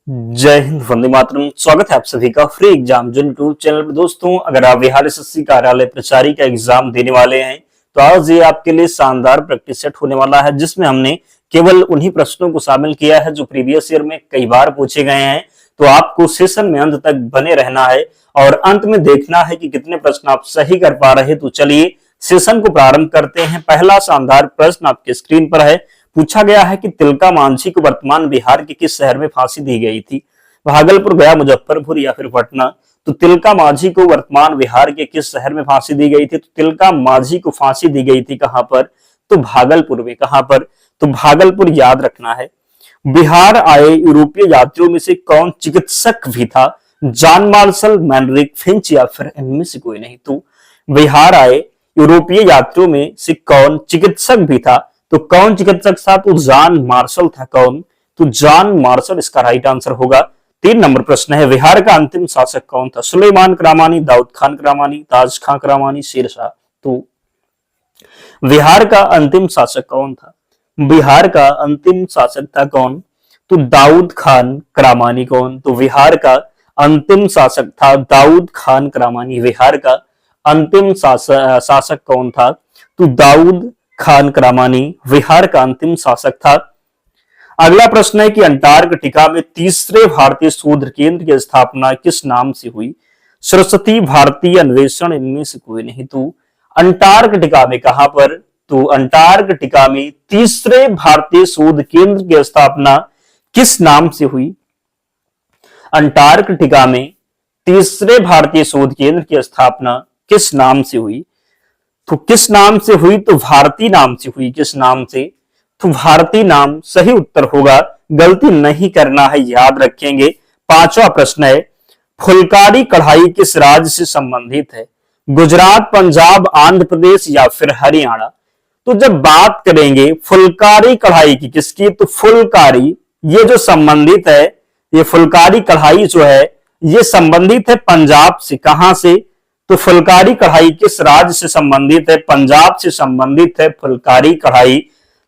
जय हिंद, वंदे मातरम। स्वागत है आप सभी का फ्री एग्जाम जो यूट्यूब चैनल पर। दोस्तों, अगर आप बिहार एसएससी कार्यालय प्रचारी का एग्जाम देने वाले हैं तो आज ये आपके लिए शानदार प्रैक्टिस सेट होने वाला है, जिसमें हमने केवल उन्हीं प्रश्नों को शामिल किया है जो प्रीवियस ईयर में कई बार पूछे गए हैं। तो आपको सेशन में अंत तक बने रहना है और अंत में देखना है कि कितने प्रश्न आप सही कर पा रहे। तो चलिए सेशन को प्रारंभ करते हैं। पहला शानदार प्रश्न आपके स्क्रीन पर है। पूछा गया है कि तिलका मांझी को वर्तमान बिहार के किस शहर में फांसी दी गई थी? भागलपुर, गया, मुजफ्फरपुर या फिर पटना। तो तिलका मांझी को वर्तमान बिहार के किस शहर में फांसी दी गई थी? तो तिलका मांझी को फांसी दी गई थी कहां पर? तो भागलपुर में। कहां पर? तो भागलपुर याद रखना है। बिहार आए यूरोपीय यात्रियों में से कौन चिकित्सक भी था? जॉन मार्शल, मैनरिक, फिंच या फिर इनमें से कोई नहीं। तो बिहार आए यूरोपीय यात्रियों में से कौन चिकित्सक भी था? तो कौन चिकित्सक था? तो जॉन मार्शल था। कौन? तो जॉन मार्शल इसका राइट आंसर होगा। 3 नंबर प्रश्न है। बिहार का अंतिम शासक कौन था? सुलेमान करामानी, दाऊद खान करामानी, ताज खां करामानी, शेरशाह। तो बिहार का अंतिम शासक कौन था? बिहार का अंतिम शासक था कौन? तो दाऊद खान करामानी। कौन? तो बिहार का अंतिम शासक था दाऊद खान करामानी। बिहार का अंतिम शासक कौन था? तो दाऊद खान करामानी बिहार का अंतिम शासक था। अगला प्रश्न है कि अंटार्कटिका में तीसरे भारतीय शोध केंद्र की स्थापना किस नाम से हुई? सरस्वती, भारतीय अन्वेषण, इनमें से कोई नहीं। तो अंटार्कटिका में कहां पर? तो अंटार्कटिका में तीसरे भारतीय शोध केंद्र की स्थापना किस नाम से हुई? अंटार्कटिका में तीसरे भारतीय शोध केंद्र की स्थापना किस नाम से हुई? तो किस नाम से हुई? तो भारती नाम से हुई। किस नाम से? तो भारती नाम सही उत्तर होगा। गलती नहीं करना है, याद रखेंगे। 5वां प्रश्न है। फुलकारी कढ़ाई किस राज्य से संबंधित है? गुजरात, पंजाब, आंध्र प्रदेश या फिर हरियाणा। तो जब बात करेंगे फुलकारी कढ़ाई की, किसकी? तो फुलकारी, ये जो संबंधित है, ये फुलकारी कढ़ाई जो है ये संबंधित है पंजाब से। कहां से? तो फुलकारी कढ़ाई किस राज्य से संबंधित है? पंजाब से संबंधित है फुलकारी कढ़ाई।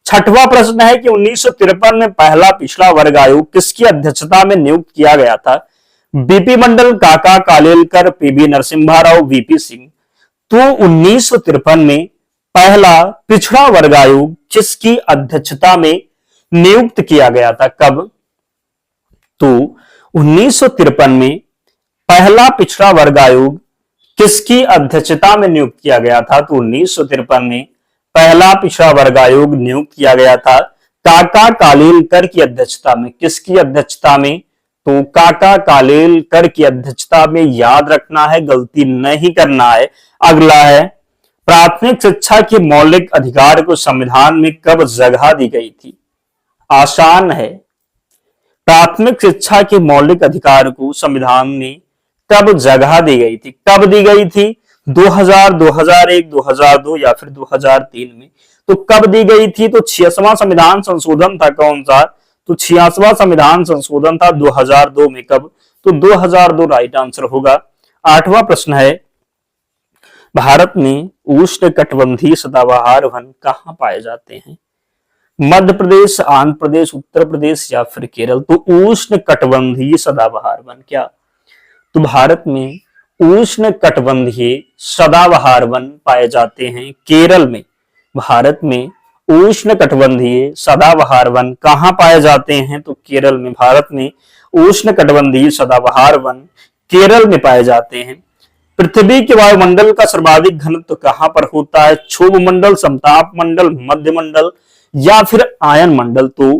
6वां प्रश्न है कि 1953 में पहला पिछड़ा वर्ग आयोग किसकी अध्यक्षता में नियुक्त किया गया था? बीपी मंडल, काका कालेलकर, पीबी नरसिम्हा राव, वीपी सिंह। तो 1953 में पहला पिछड़ा वर्ग आयोग किसकी अध्यक्षता में नियुक्त किया गया था? कब? तो 1953 में पहला पिछड़ा वर्ग आयोग किसकी अध्यक्षता में नियुक्त किया गया था? तो 1953 में पहला पिछड़ा वर्ग आयोग नियुक्त किया गया था काका कालेलकर की अध्यक्षता में। किसकी अध्यक्षता में? तो काका कालेलकर की अध्यक्षता में। याद रखना है, गलती नहीं करना है। अगला है, प्राथमिक शिक्षा के मौलिक अधिकार को संविधान में कब जगह दी गई थी? आसान है। प्राथमिक शिक्षा के मौलिक अधिकार को संविधान में कब जगह दी गई थी? कब दी गई थी? 2000, 2001, 2002 या फिर 2003 में। तो कब दी गई थी? तो 86वां संविधान संशोधन था। कौन सा? तो 86वां संविधान संशोधन था 2002 में। कब? तो 2002 राइट आंसर होगा। 8वां प्रश्न है। भारत में उष्ण कटिबंधीय सदाबहार वन कहां पाए जाते हैं? मध्य प्रदेश, आंध्र प्रदेश, उत्तर प्रदेश या फिर केरल। तो उष्ण कटिबंधीय सदाबहार वन क्या? तो भारत में उष्ण कटिबंधीय सदाबहार वन पाए जाते हैं केरल में। भारत में उष्ण कटिबंधीय सदाबहार वन कहां पाए जाते हैं? तो केरल में। भारत में उष्ण कटिबंधीय सदाबहार वन केरल में पाए जाते हैं। पृथ्वी के वायुमंडल का सर्वाधिक घनत्व कहां पर होता है? क्षोभ मंडल, समताप मंडल, मध्य मंडल या फिर आयन मंडल। तो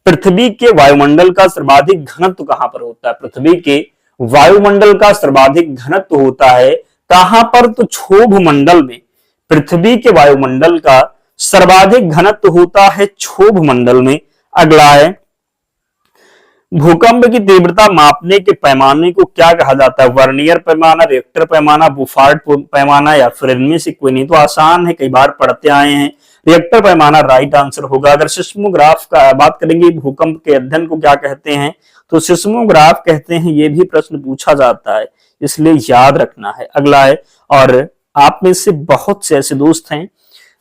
पृथ्वी के वायुमंडल का सर्वाधिक घनत्व कहां पर होता है? पृथ्वी के वायुमंडल का सर्वाधिक घनत्व होता है कहां पर? तो क्षोभ मंडल में। पृथ्वी के वायुमंडल का सर्वाधिक घनत्व होता है क्षोभ मंडल में। अगला है, भूकंप की तीव्रता मापने के पैमाने को क्या कहा जाता है? वर्नियर पैमाना, रिएक्टर पैमाना, बुफार्ड पैमाना या फिर इनमें से कोई नहीं। तो आसान है, कई बार पढ़ते आए हैं। रिएक्टर पैमाना राइट आंसर होगा। अगर सिस्मोग्राफ का बात करेंगे, भूकंप के अध्ययन को क्या कहते हैं? तो सिस्मोग्राफ कहते हैं। ये भी प्रश्न पूछा जाता है, इसलिए याद रखना है। अगला है, और आप में से बहुत से ऐसे दोस्त हैं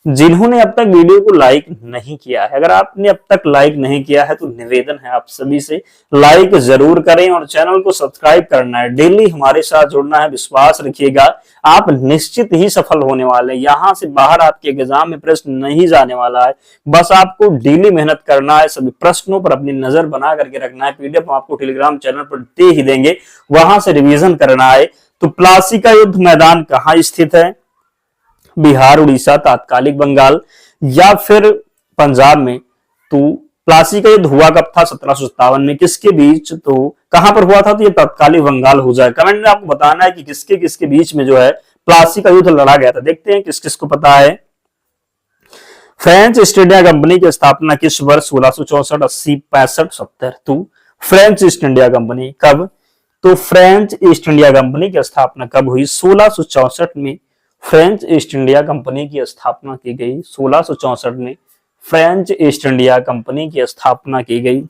जिन्होंने अब तक वीडियो को लाइक नहीं किया है, अगर आपने अब तक लाइक नहीं किया है तो निवेदन है आप सभी से लाइक जरूर करें और चैनल को सब्सक्राइब करना है, डेली हमारे साथ जुड़ना है। विश्वास रखिएगा आप निश्चित ही सफल होने वाले हैं। यहां से बाहर आपके एग्जाम में प्रश्न नहीं जाने वाला है, बस आपको डेली मेहनत करना है, सभी प्रश्नों पर अपनी नजर बना करके रखना है। पीडीएफ आपको टेलीग्राम चैनल पर दे ही देंगे, वहां से रिविजन करना है। तो प्लासी का युद्ध मैदान कहाँ स्थित है? बिहार, उड़ीसा, तात्कालिक बंगाल या फिर पंजाब में। तो प्लासी का युद्ध हुआ कब था? 1757 में। किसके बीच? तो कहां पर हुआ था? तो ये तात्कालिक बंगाल हो जाए। कमेंट में आपको बताना है कि किसके किसके बीच में जो है प्लासी का युद्ध लड़ा गया था। देखते हैं किस किस को पता है। फ्रेंच ईस्ट इंडिया कंपनी की स्थापना किस वर्ष? 1664, 80, 65, 70। तो फ्रेंच ईस्ट इंडिया कंपनी कब? तो फ्रेंच ईस्ट इंडिया कंपनी की स्थापना कब हुई? 1664 में फ्रेंच ईस्ट इंडिया कंपनी की स्थापना की गई। 1664 में फ्रेंच ईस्ट इंडिया कंपनी की स्थापना की गई।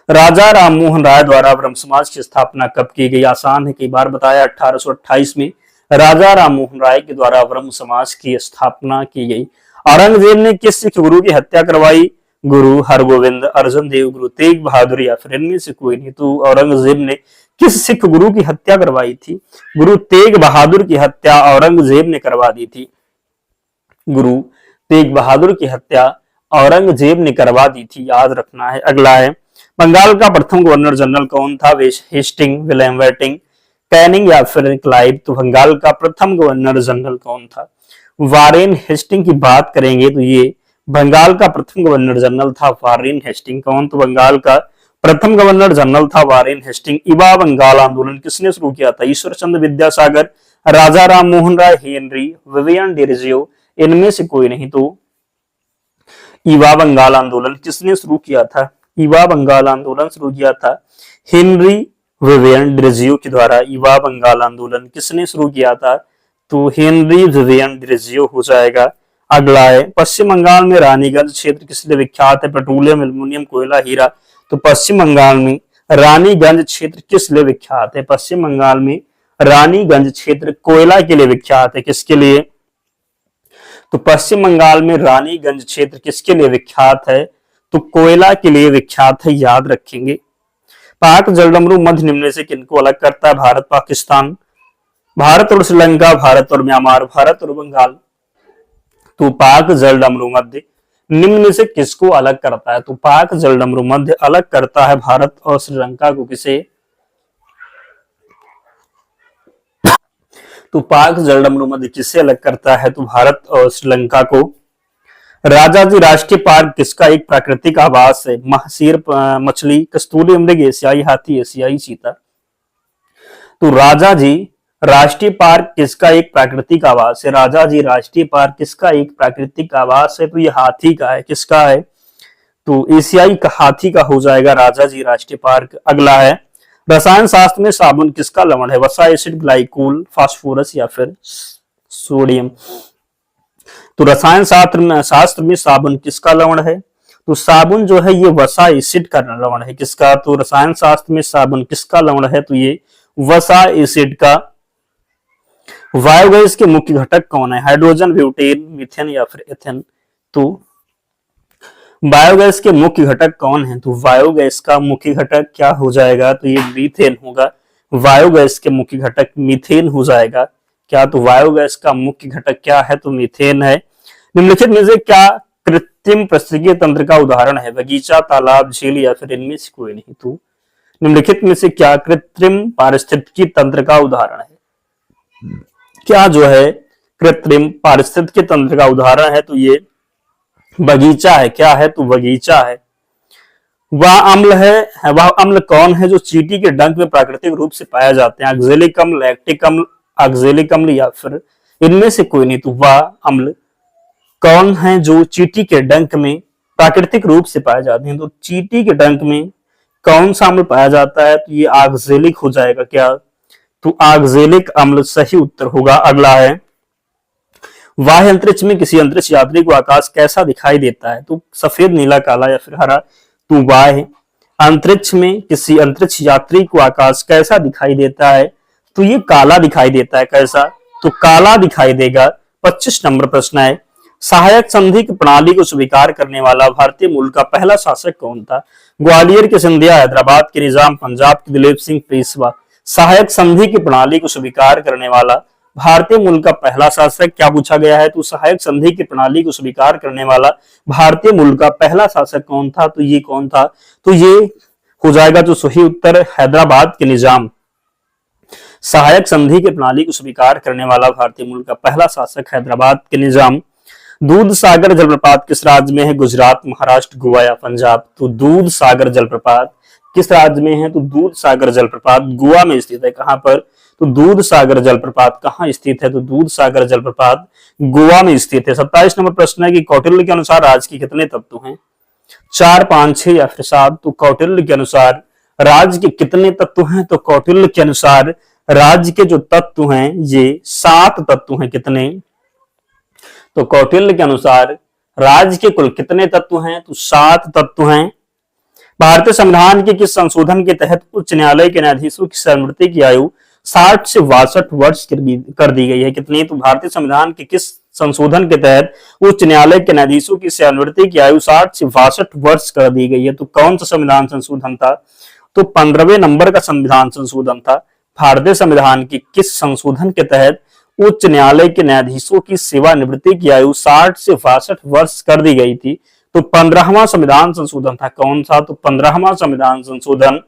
राजा राममोहन राय द्वारा ब्रह्म समाज की स्थापना कब की गई? आसान है, कई बार बताया। 1828 में राजा राममोहन राय के द्वारा ब्रह्म समाज की स्थापना की गई। औरंगजेब ने किस सिख गुरु की हत्या करवाई? गुरु हरगोविंद, अर्जन देव, गुरु तेग बहादुर या फिर इनमें से कोई नहीं। तो औरंगजेब ने किस सिख गुरु की हत्या करवाई थी? गुरु तेग बहादुर की हत्या औरंगजेब ने करवा दी थी। गुरु तेग बहादुर की हत्या औरंगजेब ने करवा दी थी, याद रखना है। अगला है, बंगाल का प्रथम गवर्नर जनरल कौन था? हेस्टिंग, विलियम वेटिंग, कैनिंग या फिर क्लाइव। तो बंगाल का प्रथम गवर्नर जनरल कौन था? वारेन हेस्टिंग की बात करेंगे तो ये बंगाल का प्रथम गवर्नर जनरल था वारेन हेस्टिंग। कौन? तो बंगाल का प्रथम गवर्नर जनरल था वारेन हेस्टिंग। इवा बंगाल आंदोलन किसने शुरू किया था? ईश्वर चंद्र विद्यासागर, राजा राम मोहन राय, हेनरी, विवियन डिरिजियो, इनमें से कोई नहीं। तो इवा बंगाल आंदोलन किसने शुरू किया था? इवा बंगाल आंदोलन शुरू किया था हेनरी विवियन डिरिजियो के द्वारा। इवा बंगाल आंदोलन किसने शुरू किया था? तो हेनरी विवियन डिरिजियो हो जाएगा। अगला है, पश्चिम बंगाल में रानीगंज क्षेत्र किस लिए विख्यात है? पेट्रोलियम, एल्युमिनियम, कोयला, हीरा। तो पश्चिम बंगाल में रानीगंज क्षेत्र किस लिए विख्यात है? पश्चिम बंगाल में रानीगंज क्षेत्र कोयला के लिए विख्यात है। किसके लिए? तो पश्चिम बंगाल में रानीगंज क्षेत्र किसके लिए विख्यात है? तो कोयला के लिए विख्यात है, याद रखेंगे। पाक जलडमरू मध्य निम्न से किनको अलग करता है? भारत, पाकिस्तान, भारत और श्रीलंका, भारत और म्यांमार, भारत और बंगाल। तो पाक जलडमरू मध्य निम्न में से किसको अलग करता है? तो पाक जलडमरू मध्य अलग करता है भारत और श्रीलंका को। किसे? तो पाक जलडमरू मध्य किससे अलग करता है? तो भारत और श्रीलंका को। राजाजी राष्ट्रीय पार्क किसका एक प्राकृतिक आवास है? महसीर मछली, कस्तूरी मृग, एशियाई हाथी, एशियाई चीता। तो राजाजी राष्ट्रीय पार्क किसका एक प्राकृतिक आवास है? राजाजी राष्ट्रीय पार्क किसका एक प्राकृतिक आवास है? तो ये हाथी का है। किसका है? तो एशियाई का हाथी का हो जाएगा राजाजी राष्ट्रीय पार्क। अगला है, रसायन शास्त्र में साबुन किसका लवण है? वसा, एसिड, ग्लाइकोल, फास्फोरस या फिर सोडियम। तो रसायन शास्त्र में साबुन किसका लवण है? तो साबुन जो है ये वसा एसिड का लवण है। किसका? तो रसायन शास्त्र में साबुन किसका लवण है? तो ये वसा एसिड का। बायोगैस के मुख्य घटक कौन है? हाइड्रोजन, ब्यूटेन, मीथेन या फिर एथेन। तो बायोगैस के मुख्य घटक कौन है? तो बायोगैस का मुख्य घटक क्या हो जाएगा? तो ये मीथेन होगा। बायोगैस के मुख्य घटक मीथेन हो जाएगा। क्या? तो बायोगैस का मुख्य घटक क्या है? तो मीथेन है। निम्नलिखित में से क्या कृत्रिम पारिस्थितिकी तंत्र का उदाहरण है? बगीचा, तालाब, झील या फिर इनमें से कोई नहीं। तो निम्नलिखित में से क्या कृत्रिम पारिस्थितिकी तंत्र का उदाहरण है? क्या जो है कृत्रिम पारिस्थितिकी तंत्र का उदाहरण है? तो ये बगीचा है। क्या है? तो बगीचा है। वह अम्ल है, वह अम्ल कौन है जो चींटी के डंक में प्राकृतिक रूप से पाया जाते हैं? ऑक्जेलिक अम्ल, लैक्टिक अम्ल, ऑक्जेलिक अम्ल या फिर इनमें से कोई नहीं। तो वह अम्ल कौन है जो चींटी के डंक में प्राकृतिक रूप से पाए जाते हैं? तो चींटी के डंक में कौन सा अम्ल पाया जाता है? तो ये ऑक्जेलिक हो जाएगा। क्या? तो ऑक्जेलिक अम्ल सही उत्तर होगा। अगला है, बाह्य अंतरिक्ष में किसी अंतरिक्ष यात्री को आकाश कैसा दिखाई देता है? तो सफेद, नीला, काला या फिर हरा। तो बाह्य अंतरिक्ष में किसी अंतरिक्ष यात्री को आकाश कैसा दिखाई देता है? तो ये काला दिखाई देता है। कैसा? तो काला दिखाई देगा। 25 नंबर प्रश्न है, सहायक संधि की प्रणाली को स्वीकार करने वाला भारतीय मूल का पहला शासक कौन था? ग्वालियर के सिंधिया, हैदराबाद के निजाम, पंजाब के दिलीप सिंह पेशवा। सहायक संधि की प्रणाली को स्वीकार करने वाला भारतीय मूल का पहला शासक, क्या पूछा गया है? तो सहायक संधि की प्रणाली को स्वीकार करने वाला भारतीय मूल का पहला शासक कौन था? तो ये कौन था? तो ये हो जाएगा जो सही उत्तर, हैदराबाद के निजाम। सहायक संधि की प्रणाली को स्वीकार करने वाला भारतीय मूल का पहला शासक हैदराबाद के निजाम। दूध सागर जलप्रपात किस राज्य में है? गुजरात, महाराष्ट्र, गोवा या पंजाब? तो दूध सागर जलप्रपात किस राज्य में है? तो दूध सागर जलप्रपात गोवा में स्थित है। कहां पर? तो दूध सागर जलप्रपात कहां स्थित है? तो दूध सागर जलप्रपात गोवा में स्थित है। 27 नंबर प्रश्न है कि कौटिल्य के अनुसार राज्य के कितने तत्व हैं? 4, 5, 6 या फिर 7? तो कौटिल्य के अनुसार राज्य के कितने तत्व हैं? तो कौटिल्य के अनुसार राज्य के जो तत्व हैं ये 7 तत्व हैं। कितने? तो कौटिल्य के अनुसार राज्य के कुल कितने तत्व हैं? तो 7 तत्व हैं। भारतीय संविधान के किस संशोधन के तहत उच्च न्यायालय के न्यायाधीशों की सेवानिवृत्ति की आयु 60 से 62 वर्ष कर दी गई है? कितनी? तो भारतीय संविधान के किस संशोधन के तहत उच्च न्यायालय के न्यायाधीशों की सेवानिवृत्ति की आयु 60 से 62 वर्ष कर दी गई है? तो कौन सा संविधान संशोधन था? तो 15वें नंबर का संविधान संशोधन था। भारतीय संविधान के किस संशोधन के तहत उच्च न्यायालय के न्यायाधीशों की सेवानिवृत्ति की आयु 60 से 62 वर्ष कर दी गई थी? तो 15वां संविधान संशोधन था। कौन सा? तो 15वां संविधान संशोधन।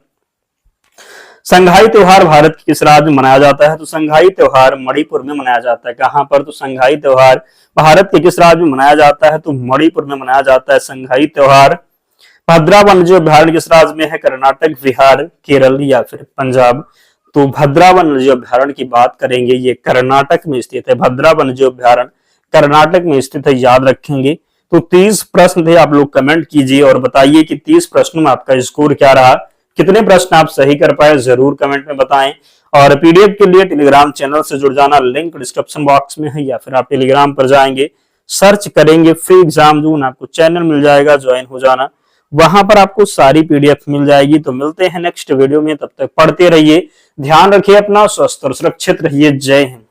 संघाई त्योहार भारत के किस राज्य में मनाया जाता है? तो संघाई त्योहार मणिपुर में मनाया जाता है। कहां पर? तो संघाई त्योहार भारत के किस राज्य में मनाया जाता है? तो मणिपुर में मनाया जाता है संघाई त्योहार। भद्रा वन्यजीव अभयारण्य किस राज्य में है? कर्नाटक, बिहार, केरल या फिर पंजाब? तो भद्रा वन्यजीव अभयारण्य की बात करेंगे, ये कर्नाटक में स्थित है। भद्रा वन्यजीव अभयारण्य कर्नाटक में स्थित है, याद रखेंगे। तो 30 प्रश्न थे, आप लोग कमेंट कीजिए और बताइए कि 30 प्रश्नों में आपका स्कोर क्या रहा, कितने प्रश्न आप सही कर पाए, जरूर कमेंट में बताएं। और पीडीएफ के लिए टेलीग्राम चैनल से जुड़ जाना, लिंक डिस्क्रिप्शन बॉक्स में है, या फिर आप टेलीग्राम पर जाएंगे, सर्च करेंगे फ्री एग्जाम जोन, आपको चैनल मिल जाएगा, ज्वाइन हो जाना, वहां पर आपको सारी पीडीएफ मिल जाएगी। तो मिलते हैं नेक्स्ट वीडियो में, तब तक पढ़ते रहिए, ध्यान रखिए अपना, स्वस्थ और सुरक्षित रहिए। जय हिंद।